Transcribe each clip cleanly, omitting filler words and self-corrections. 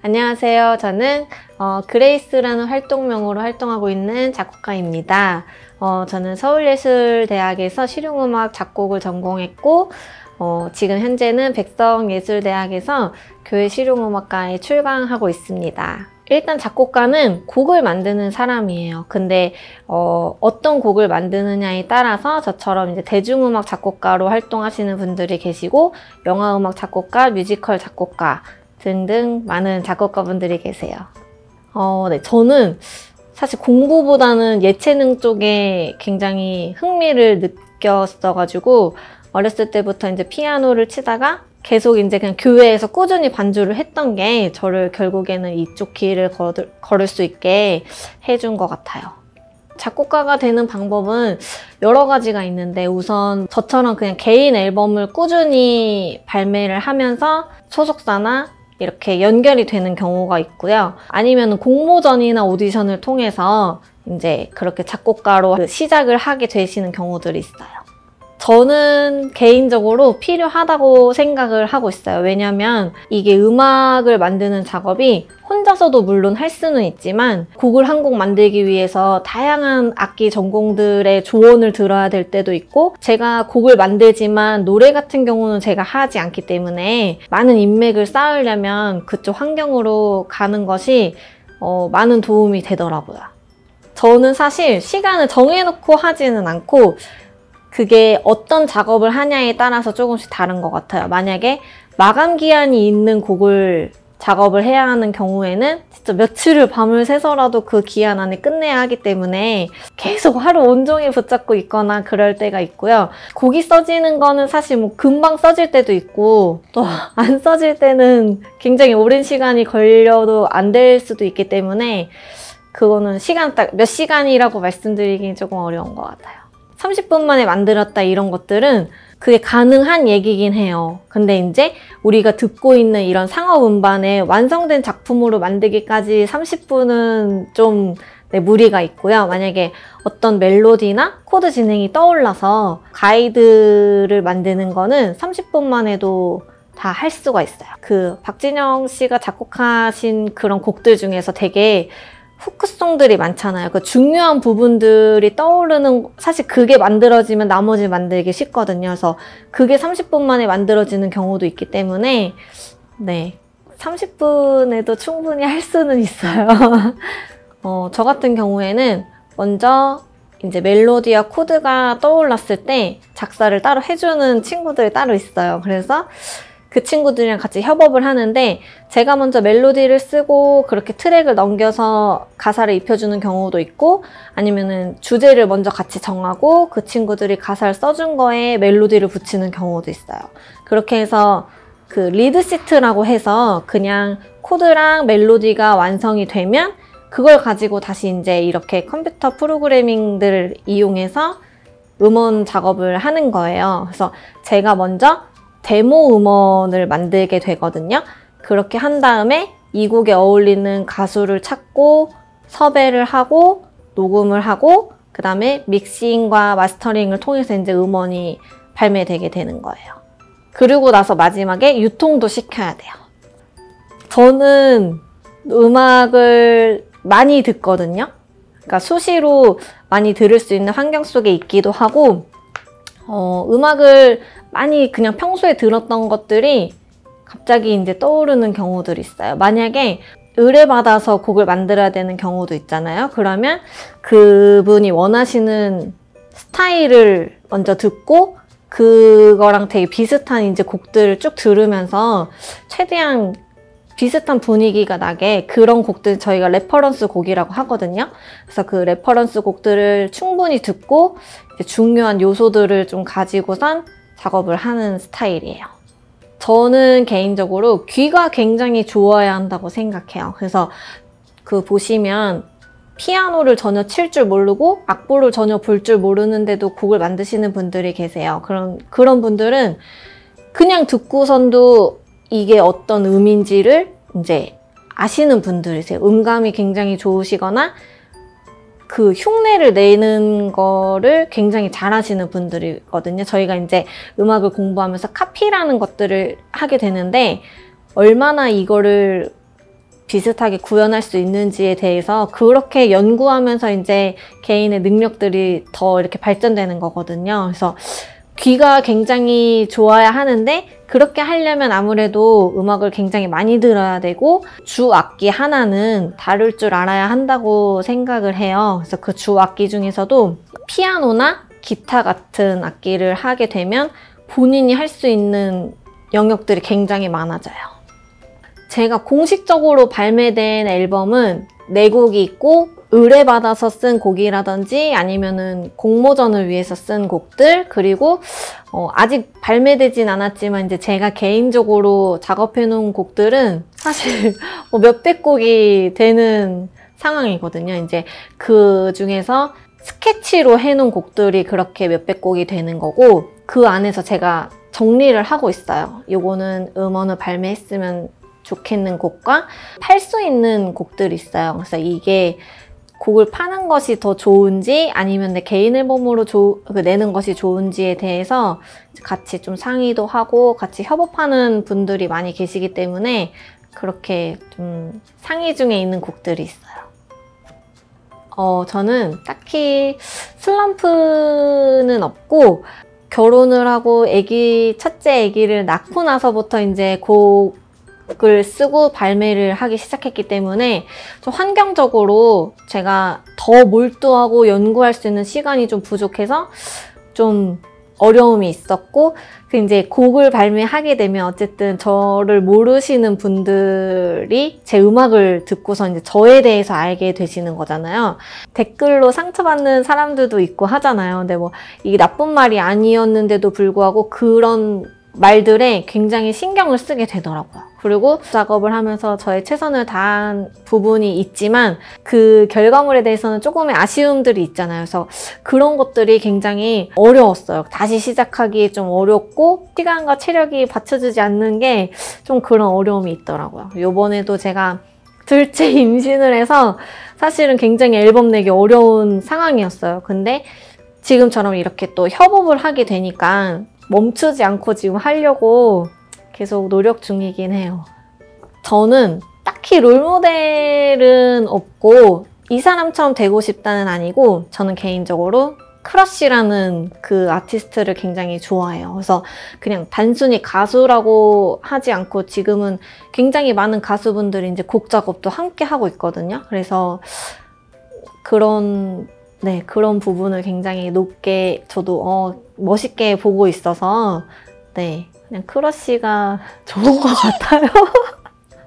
안녕하세요. 저는 그레이스라는 활동명으로 활동하고 있는 작곡가입니다. 저는 서울예술대학에서 실용음악 작곡을 전공했고 지금 현재는 백성예술대학에서 교회 실용음악과에 출강하고 있습니다. 일단 작곡가는 곡을 만드는 사람이에요. 근데 어떤 곡을 만드느냐에 따라서 저처럼 이제 대중음악 작곡가로 활동하시는 분들이 계시고 영화음악 작곡가, 뮤지컬 작곡가 등등 많은 작곡가분들이 계세요. 네, 저는 사실 공부보다는 예체능 쪽에 굉장히 흥미를 느꼈어가지고 어렸을 때부터 이제 피아노를 치다가 계속 이제 그냥 교회에서 꾸준히 반주를 했던 게 저를 결국에는 이쪽 길을 걸을 수 있게 해준 것 같아요. 작곡가가 되는 방법은 여러 가지가 있는데 우선 저처럼 그냥 개인 앨범을 꾸준히 발매를 하면서 소속사나 이렇게 연결이 되는 경우가 있고요. 아니면 공모전이나 오디션을 통해서 이제 그렇게 작곡가로 시작을 하게 되시는 경우들이 있어요. 저는 개인적으로 필요하다고 생각을 하고 있어요. 왜냐면 이게 음악을 만드는 작업이 혼자서도 물론 할 수는 있지만 곡을 한 곡 만들기 위해서 다양한 악기 전공들의 조언을 들어야 될 때도 있고 제가 곡을 만들지만 노래 같은 경우는 제가 하지 않기 때문에 많은 인맥을 쌓으려면 그쪽 환경으로 가는 것이 많은 도움이 되더라고요. 저는 사실 시간을 정해놓고 하지는 않고 그게 어떤 작업을 하냐에 따라서 조금씩 다른 것 같아요. 만약에 마감 기한이 있는 곡을 작업을 해야 하는 경우에는 진짜 며칠을 밤을 새서라도 그 기한 안에 끝내야 하기 때문에 계속 하루 온종일 붙잡고 있거나 그럴 때가 있고요. 곡이 써지는 거는 사실 뭐 금방 써질 때도 있고 또 안 써질 때는 굉장히 오랜 시간이 걸려도 안 될 수도 있기 때문에 그거는 시간 딱 몇 시간이라고 말씀드리긴 조금 어려운 것 같아요. 30분 만에 만들었다 이런 것들은 그게 가능한 얘기긴 해요. 근데 이제 우리가 듣고 있는 이런 상업 음반의 완성된 작품으로 만들기까지 30분은 좀 무리가 있고요. 만약에 어떤 멜로디나 코드 진행이 떠올라서 가이드를 만드는 거는 30분만 해도 다 할 수가 있어요. 그 박진영 씨가 작곡하신 그런 곡들 중에서 되게 후크송들이 많잖아요. 그 중요한 부분들이 떠오르는, 사실 그게 만들어지면 나머지 만들기 쉽거든요. 그래서 그게 30분 만에 만들어지는 경우도 있기 때문에 네, 30분에도 충분히 할 수는 있어요. 저 같은 경우에는 먼저 이제 멜로디와 코드가 떠올랐을 때 작사를 따로 해주는 친구들이 따로 있어요. 그래서 그 친구들이랑 같이 협업을 하는데 제가 먼저 멜로디를 쓰고 그렇게 트랙을 넘겨서 가사를 입혀주는 경우도 있고 아니면은 주제를 먼저 같이 정하고 그 친구들이 가사를 써준 거에 멜로디를 붙이는 경우도 있어요. 그렇게 해서 그 리드 시트라고 해서 그냥 코드랑 멜로디가 완성이 되면 그걸 가지고 다시 이제 이렇게 컴퓨터 프로그래밍들을 이용해서 음원 작업을 하는 거예요. 그래서 제가 먼저 데모 음원을 만들게 되거든요. 그렇게 한 다음에 이 곡에 어울리는 가수를 찾고 섭외를 하고 녹음을 하고 그 다음에 믹싱과 마스터링을 통해서 이제 음원이 발매되게 되는 거예요. 그리고 나서 마지막에 유통도 시켜야 돼요. 저는 음악을 많이 듣거든요. 그러니까 수시로 많이 들을 수 있는 환경 속에 있기도 하고 음악을 많이 그냥 평소에 들었던 것들이 갑자기 이제 떠오르는 경우들이 있어요. 만약에 의뢰받아서 곡을 만들어야 되는 경우도 있잖아요. 그러면 그분이 원하시는 스타일을 먼저 듣고 그거랑 되게 비슷한 이제 곡들을 쭉 들으면서 최대한 비슷한 분위기가 나게 그런 곡들 저희가 레퍼런스 곡이라고 하거든요. 그래서 그 레퍼런스 곡들을 충분히 듣고 이제 중요한 요소들을 좀 가지고선 작업을 하는 스타일이에요. 저는 개인적으로 귀가 굉장히 좋아야 한다고 생각해요. 그래서 그 보시면 피아노를 전혀 칠 줄 모르고 악보를 전혀 볼 줄 모르는데도 곡을 만드시는 분들이 계세요. 그런 분들은 그냥 듣고선도 이게 어떤 음인지를 이제 아시는 분들이세요. 음감이 굉장히 좋으시거나 그 흉내를 내는 거를 굉장히 잘하시는 분들이거든요. 저희가 이제 음악을 공부하면서 카피라는 것들을 하게 되는데 얼마나 이거를 비슷하게 구현할 수 있는지에 대해서 그렇게 연구하면서 이제 개인의 능력들이 더 이렇게 발전되는 거거든요. 그래서 귀가 굉장히 좋아야 하는데 그렇게 하려면 아무래도 음악을 굉장히 많이 들어야 되고 주 악기 하나는 다룰 줄 알아야 한다고 생각을 해요. 그래서 그 주 악기 중에서도 피아노나 기타 같은 악기를 하게 되면 본인이 할 수 있는 영역들이 굉장히 많아져요. 제가 공식적으로 발매된 앨범은 4곡이 있고 의뢰받아서 쓴 곡이라든지 아니면은 공모전을 위해서 쓴 곡들, 그리고 아직 발매되진 않았지만 이제 제가 개인적으로 작업해 놓은 곡들은 사실 몇백 곡이 되는 상황이거든요. 이제 그 중에서 스케치로 해놓은 곡들이 그렇게 몇백 곡이 되는 거고, 그 안에서 제가 정리를 하고 있어요. 요거는 음원을 발매했으면 좋겠는 곡과 팔 수 있는 곡들이 있어요. 그래서 이게 곡을 파는 것이 더 좋은지 아니면 내 개인 앨범으로 내는 것이 좋은지에 대해서 같이 좀 상의도 하고 같이 협업하는 분들이 많이 계시기 때문에 그렇게 좀 상의 중에 있는 곡들이 있어요. 저는 딱히 슬럼프는 없고, 결혼을 하고 첫째 아기를 낳고 나서부터 이제 곡을 쓰고 발매를 하기 시작했기 때문에 좀 환경적으로 제가 더 몰두하고 연구할 수 있는 시간이 좀 부족해서 좀 어려움이 있었고, 이제 곡을 발매하게 되면 어쨌든 저를 모르시는 분들이 제 음악을 듣고서 이제 저에 대해서 알게 되시는 거잖아요. 댓글로 상처받는 사람들도 있고 하잖아요. 근데 뭐 이게 나쁜 말이 아니었는데도 불구하고 그런 말들에 굉장히 신경을 쓰게 되더라고요. 그리고 작업을 하면서 저의 최선을 다한 부분이 있지만 그 결과물에 대해서는 조금의 아쉬움들이 있잖아요. 그래서 그런 것들이 굉장히 어려웠어요. 다시 시작하기 좀 어렵고 시간과 체력이 받쳐주지 않는 게 좀 그런 어려움이 있더라고요. 요번에도 제가 둘째 임신을 해서 사실은 굉장히 앨범 내기 어려운 상황이었어요. 근데 지금처럼 이렇게 또 협업을 하게 되니까 멈추지 않고 지금 하려고 계속 노력 중이긴 해요. 저는 딱히 롤모델은 없고 이 사람처럼 되고 싶다는 아니고, 저는 개인적으로 크러쉬라는 그 아티스트를 굉장히 좋아해요. 그래서 그냥 단순히 가수라고 하지 않고 지금은 굉장히 많은 가수분들이 이제 곡 작업도 함께 하고 있거든요. 그래서 그런 부분을 굉장히 높게 저도 멋있게 보고 있어서 그냥 크러쉬가 좋은 것 같아요.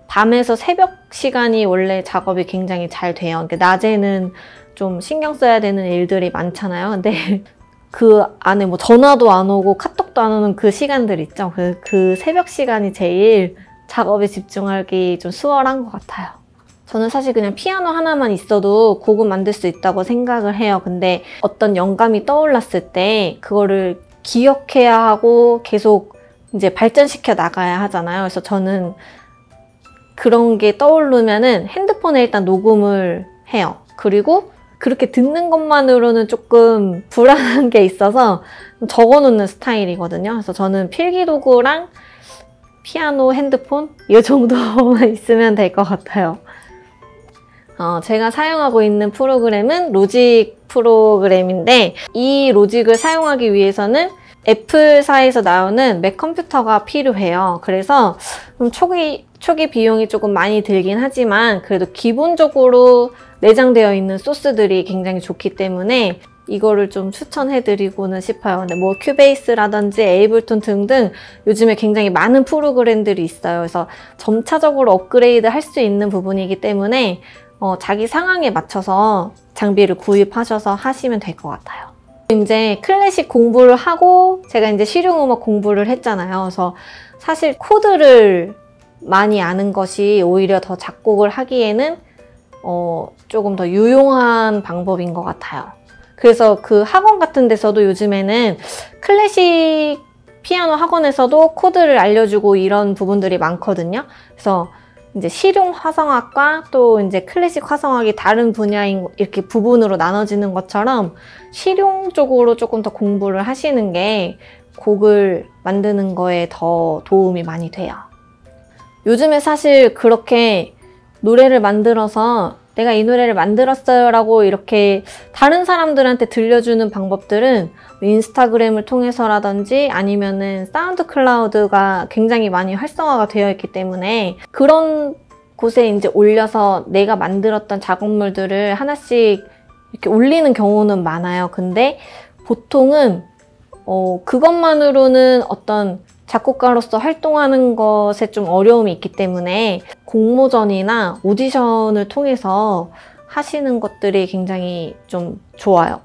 밤에서 새벽 시간이 원래 작업이 굉장히 잘 돼요. 그러니까 낮에는 좀 신경 써야 되는 일들이 많잖아요. 근데 그 안에 뭐 전화도 안 오고 카톡도 안 오는 그 시간들 있죠. 그 새벽 시간이 제일 작업에 집중하기 좀 수월한 것 같아요. 저는 사실 그냥 피아노 하나만 있어도 곡은 만들 수 있다고 생각을 해요. 근데 어떤 영감이 떠올랐을 때 그거를 기억해야 하고 계속 이제 발전시켜 나가야 하잖아요. 그래서 저는 그런 게 떠오르면은 핸드폰에 일단 녹음을 해요. 그리고 그렇게 듣는 것만으로는 조금 불안한 게 있어서 적어놓는 스타일이거든요. 그래서 저는 필기도구랑 피아노, 핸드폰 이 정도만 있으면 될 것 같아요. 제가 사용하고 있는 프로그램은 로직 프로그램인데, 이 로직을 사용하기 위해서는 애플사에서 나오는 맥 컴퓨터가 필요해요. 그래서 좀 초기 비용이 조금 많이 들긴 하지만 그래도 기본적으로 내장되어 있는 소스들이 굉장히 좋기 때문에 이거를 좀 추천해드리고는 싶어요. 근데 뭐 큐베이스라든지 에이블톤 등등 요즘에 굉장히 많은 프로그램들이 있어요. 그래서 점차적으로 업그레이드 할 수 있는 부분이기 때문에 자기 상황에 맞춰서 장비를 구입하셔서 하시면 될 것 같아요. 이제 클래식 공부를 하고 제가 이제 실용음악 공부를 했잖아요. 그래서 사실 코드를 많이 아는 것이 오히려 더 작곡을 하기에는 조금 더 유용한 방법인 것 같아요. 그래서 그 학원 같은 데서도 요즘에는 클래식 피아노 학원에서도 코드를 알려주고 이런 부분들이 많거든요. 그래서 이제 실용 화성학과 또 이제 클래식 화성학이 다른 분야인 이렇게 부분으로 나눠지는 것처럼 실용 쪽으로 조금 더 공부를 하시는 게 곡을 만드는 거에 더 도움이 많이 돼요. 요즘에 사실 그렇게 노래를 만들어서 내가 이 노래를 만들었어요 라고 이렇게 다른 사람들한테 들려주는 방법들은 인스타그램을 통해서라든지 아니면은 사운드 클라우드가 굉장히 많이 활성화가 되어 있기 때문에 그런 곳에 이제 올려서 내가 만들었던 작업물들을 하나씩 이렇게 올리는 경우는 많아요. 근데 보통은 그것만으로는 어떤 작곡가로서 활동하는 것에 좀 어려움이 있기 때문에 공모전이나 오디션을 통해서 하시는 것들이 굉장히 좀 좋아요.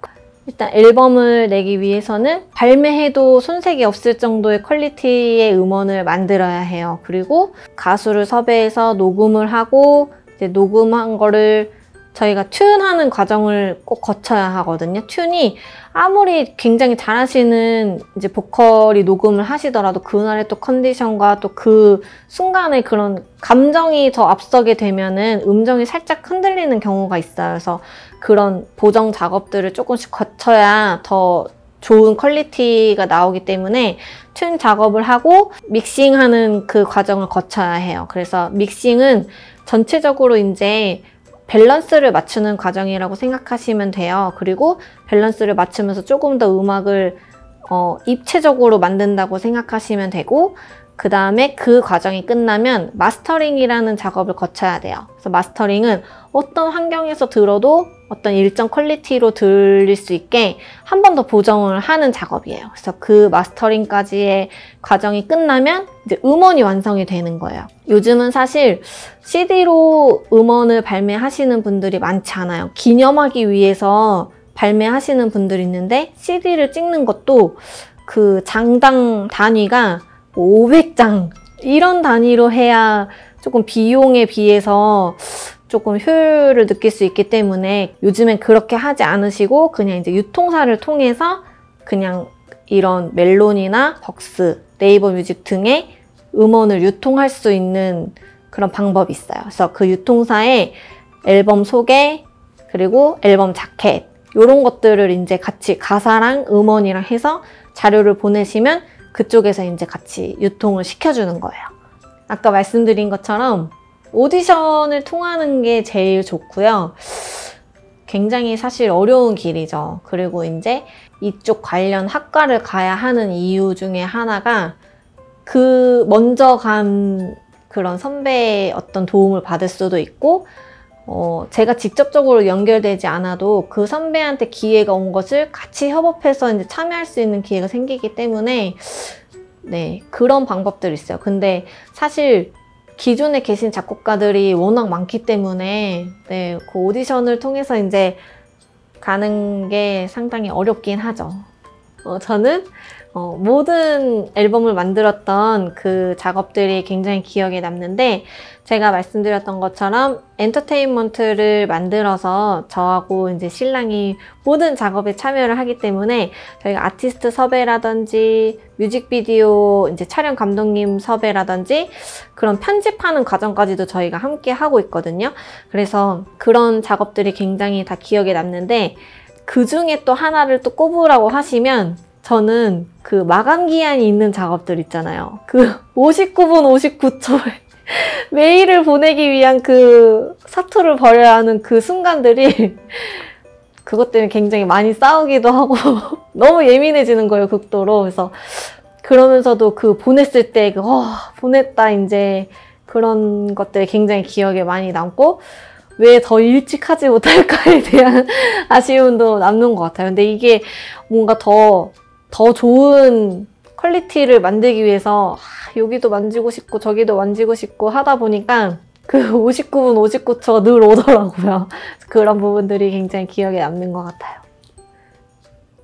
일단 앨범을 내기 위해서는 발매해도 손색이 없을 정도의 퀄리티의 음원을 만들어야 해요. 그리고 가수를 섭외해서 녹음을 하고 이제 녹음한 거를 저희가 튠하는 과정을 꼭 거쳐야 하거든요. 튠이 아무리 굉장히 잘하시는 이제 보컬이 녹음을 하시더라도 그날의 또 컨디션과 또 그 순간의 그런 감정이 더 앞서게 되면은 음정이 살짝 흔들리는 경우가 있어요. 그래서 그런 보정 작업들을 조금씩 거쳐야 더 좋은 퀄리티가 나오기 때문에 튠 작업을 하고 믹싱하는 그 과정을 거쳐야 해요. 그래서 믹싱은 전체적으로 이제 밸런스를 맞추는 과정이라고 생각하시면 돼요. 그리고 밸런스를 맞추면서 조금 더 음악을 입체적으로 만든다고 생각하시면 되고, 그 다음에 그 과정이 끝나면 마스터링이라는 작업을 거쳐야 돼요. 그래서 마스터링은 어떤 환경에서 들어도 어떤 일정 퀄리티로 들릴 수 있게 한 번 더 보정을 하는 작업이에요. 그래서 그 마스터링까지의 과정이 끝나면 이제 음원이 완성이 되는 거예요. 요즘은 사실 CD로 음원을 발매하시는 분들이 많지 않아요. 기념하기 위해서 발매하시는 분들이 있는데 CD를 찍는 것도 그 장당 단위가 500장 이런 단위로 해야 조금 비용에 비해서 조금 효율을 느낄 수 있기 때문에 요즘엔 그렇게 하지 않으시고 그냥 이제 유통사를 통해서 그냥 이런 멜론이나 벅스, 네이버 뮤직 등의 음원을 유통할 수 있는 그런 방법이 있어요. 그래서 그 유통사에 앨범 소개, 그리고 앨범 자켓 이런 것들을 이제 같이 가사랑 음원이랑 해서 자료를 보내시면 그쪽에서 이제 같이 유통을 시켜주는 거예요. 아까 말씀드린 것처럼 오디션을 통하는 게 제일 좋고요. 굉장히 사실 어려운 길이죠. 그리고 이제 이쪽 관련 학과를 가야 하는 이유 중에 하나가 그 먼저 간 그런 선배의 어떤 도움을 받을 수도 있고, 제가 직접적으로 연결되지 않아도 그 선배한테 기회가 온 것을 같이 협업해서 이제 참여할 수 있는 기회가 생기기 때문에 네, 그런 방법들이 있어요. 근데 사실 기존에 계신 작곡가들이 워낙 많기 때문에 네, 그 오디션을 통해서 이제 가는 게 상당히 어렵긴 하죠. 저는 모든 앨범을 만들었던 그 작업들이 굉장히 기억에 남는데, 제가 말씀드렸던 것처럼 엔터테인먼트를 만들어서 저하고 이제 신랑이 모든 작업에 참여를 하기 때문에 저희가 아티스트 섭외라든지 뮤직비디오 이제 촬영 감독님 섭외라든지 그런 편집하는 과정까지도 저희가 함께 하고 있거든요. 그래서 그런 작업들이 굉장히 다 기억에 남는데, 그 중에 또 하나를 또 꼽으라고 하시면 저는 그 마감 기한이 있는 작업들 있잖아요. 그 59분 59초에 메일을 보내기 위한 그 사투를 벌여야 하는 그 순간들이 그것 때문에 굉장히 많이 싸우기도 하고 너무 예민해지는 거예요, 극도로. 그래서 그러면서도 그 보냈을 때 그 보냈다 이제 그런 것들이 굉장히 기억에 많이 남고, 왜 더 일찍 하지 못할까에 대한 아쉬움도 남는 것 같아요. 근데 이게 뭔가 더 좋은 퀄리티를 만들기 위해서 여기도 만지고 싶고 저기도 만지고 싶고 하다 보니까 그 59분 59초가 늘 오더라고요. 그런 부분들이 굉장히 기억에 남는 것 같아요.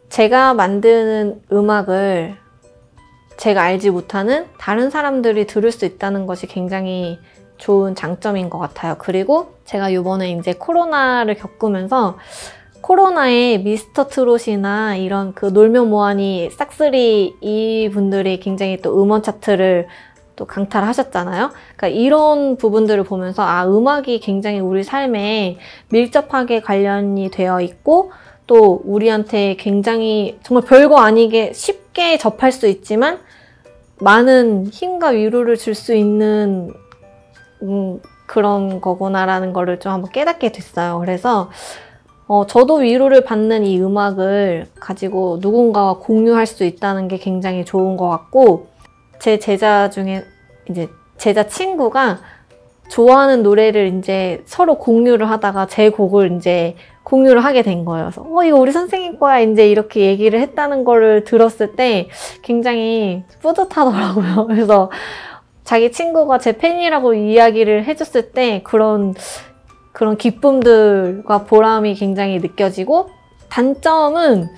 제가 만드는 음악을 제가 알지 못하는 다른 사람들이 들을 수 있다는 것이 굉장히 좋은 장점인 것 같아요. 그리고 제가 이번에 이제 코로나를 겪으면서 코로나에 미스터 트롯이나 이런 그 놀면 뭐하니 싹쓸이 이분들이 굉장히 또 음원 차트를 또 강타를 하셨잖아요. 그러니까 이런 부분들을 보면서 음악이 굉장히 우리 삶에 밀접하게 관련이 되어 있고 또 우리한테 굉장히 정말 별거 아니게 쉽게 접할 수 있지만 많은 힘과 위로를 줄 수 있는 그런 거구나라는 거를 좀 한번 깨닫게 됐어요. 그래서 저도 위로를 받는 이 음악을 가지고 누군가와 공유할 수 있다는 게 굉장히 좋은 것 같고, 제 제자 중에 이제 제자 친구가 좋아하는 노래를 이제 서로 공유를 하다가 제 곡을 이제 공유를 하게 된 거예요. 그래서 이거 우리 선생님 거야 이제 이렇게 얘기를 했다는 거를 들었을 때 굉장히 뿌듯하더라고요. 그래서 자기 친구가 제 팬이라고 이야기를 해줬을 때 그런 기쁨들과 보람이 굉장히 느껴지고, 단점은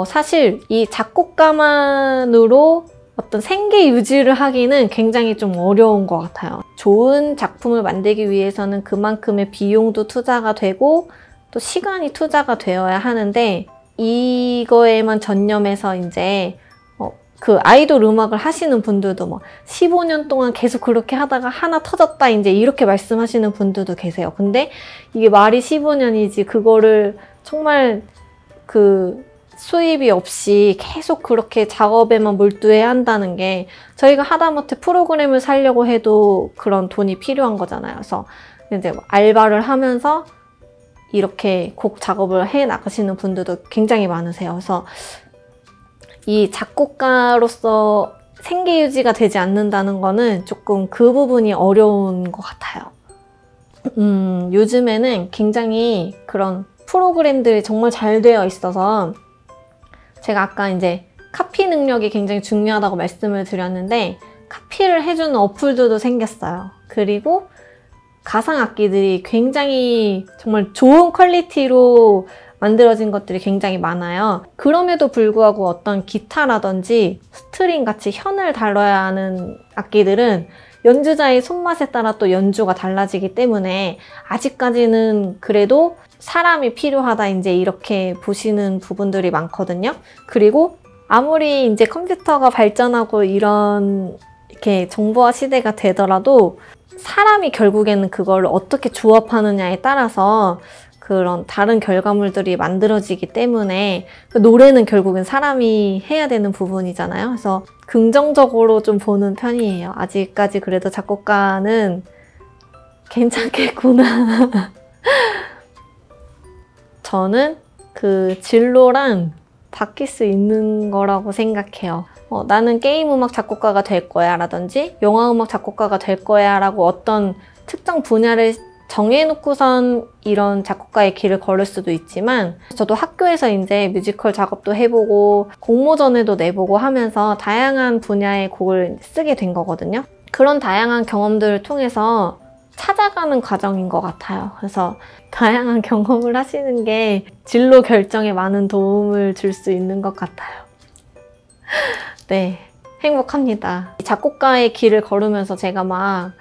사실 이 작곡가만으로 어떤 생계 유지를 하기는 굉장히 좀 어려운 것 같아요. 좋은 작품을 만들기 위해서는 그만큼의 비용도 투자가 되고 또 시간이 투자가 되어야 하는데, 이거에만 전념해서 이제 그 아이돌 음악을 하시는 분들도 뭐 15년 동안 계속 그렇게 하다가 하나 터졌다 이제 이렇게 말씀하시는 분들도 계세요. 근데 이게 말이 15년이지 그거를 정말 그 수입이 없이 계속 그렇게 작업에만 몰두해야 한다는 게, 저희가 하다못해 프로그램을 살려고 해도 그런 돈이 필요한 거잖아요. 그래서 이제 알바를 하면서 이렇게 곡 작업을 해 나가시는 분들도 굉장히 많으세요. 그래서 이 작곡가로서 생계 유지가 되지 않는다는 거는 조금 그 부분이 어려운 것 같아요. 요즘에는 굉장히 그런 프로그램들이 정말 잘 되어 있어서, 제가 아까 이제 카피 능력이 굉장히 중요하다고 말씀을 드렸는데 카피를 해주는 어플들도 생겼어요. 그리고 가상악기들이 굉장히 정말 좋은 퀄리티로 만들어진 것들이 굉장히 많아요. 그럼에도 불구하고 어떤 기타라든지 스트링 같이 현을 다뤄야 하는 악기들은 연주자의 손맛에 따라 또 연주가 달라지기 때문에 아직까지는 그래도 사람이 필요하다 이제 이렇게 보시는 부분들이 많거든요. 그리고 아무리 이제 컴퓨터가 발전하고 이렇게 정보화 시대가 되더라도 사람이 결국에는 그걸 어떻게 조합하느냐에 따라서 그런 다른 결과물들이 만들어지기 때문에 노래는 결국엔 사람이 해야 되는 부분이잖아요. 그래서 긍정적으로 좀 보는 편이에요. 아직까지 그래도 작곡가는 괜찮겠구나. 저는 그 진로랑 바뀔 수 있는 거라고 생각해요. 나는 게임 음악 작곡가가 될 거야 라든지 영화 음악 작곡가가 될 거야 라고 어떤 특정 분야를 정해놓고선 이런 작곡가의 길을 걸을 수도 있지만, 저도 학교에서 이제 뮤지컬 작업도 해보고 공모전에도 내보고 하면서 다양한 분야의 곡을 쓰게 된 거거든요. 그런 다양한 경험들을 통해서 찾아가는 과정인 것 같아요. 그래서 다양한 경험을 하시는 게 진로 결정에 많은 도움을 줄 수 있는 것 같아요. 네, 행복합니다. 작곡가의 길을 걸으면서 제가 막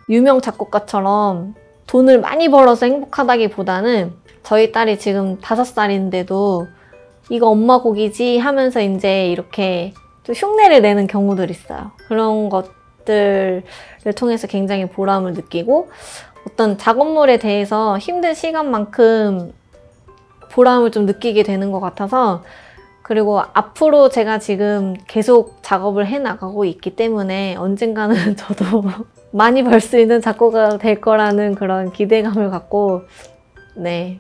유명 작곡가처럼 돈을 많이 벌어서 행복하다기보다는, 저희 딸이 지금 5살인데도 이거 엄마 곡이지 하면서 이제 이렇게 좀 흉내를 내는 경우들이 있어요. 그런 것들을 통해서 굉장히 보람을 느끼고, 어떤 작업물에 대해서 힘든 시간만큼 보람을 좀 느끼게 되는 것 같아서, 그리고 앞으로 제가 지금 계속 작업을 해나가고 있기 때문에 언젠가는 저도 많이 벌 수 있는 작곡가가 될 거라는 그런 기대감을 갖고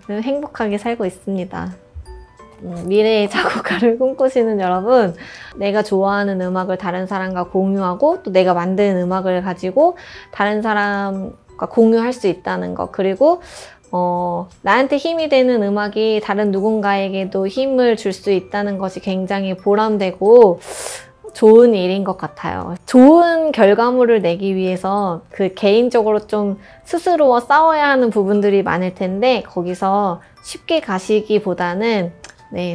행복하게 살고 있습니다. 미래의 작곡가를 꿈꾸시는 여러분, 내가 좋아하는 음악을 다른 사람과 공유하고 또 내가 만든 음악을 가지고 다른 사람과 공유할 수 있다는 것, 그리고 나한테 힘이 되는 음악이 다른 누군가에게도 힘을 줄 수 있다는 것이 굉장히 보람되고 좋은 일인 것 같아요. 좋은 결과물을 내기 위해서 그 개인적으로 좀 스스로와 싸워야 하는 부분들이 많을 텐데, 거기서 쉽게 가시기보다는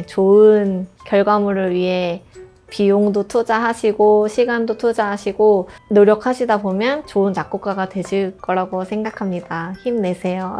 좋은 결과물을 위해 비용도 투자하시고 시간도 투자하시고 노력하시다 보면 좋은 작곡가가 되실 거라고 생각합니다. 힘내세요.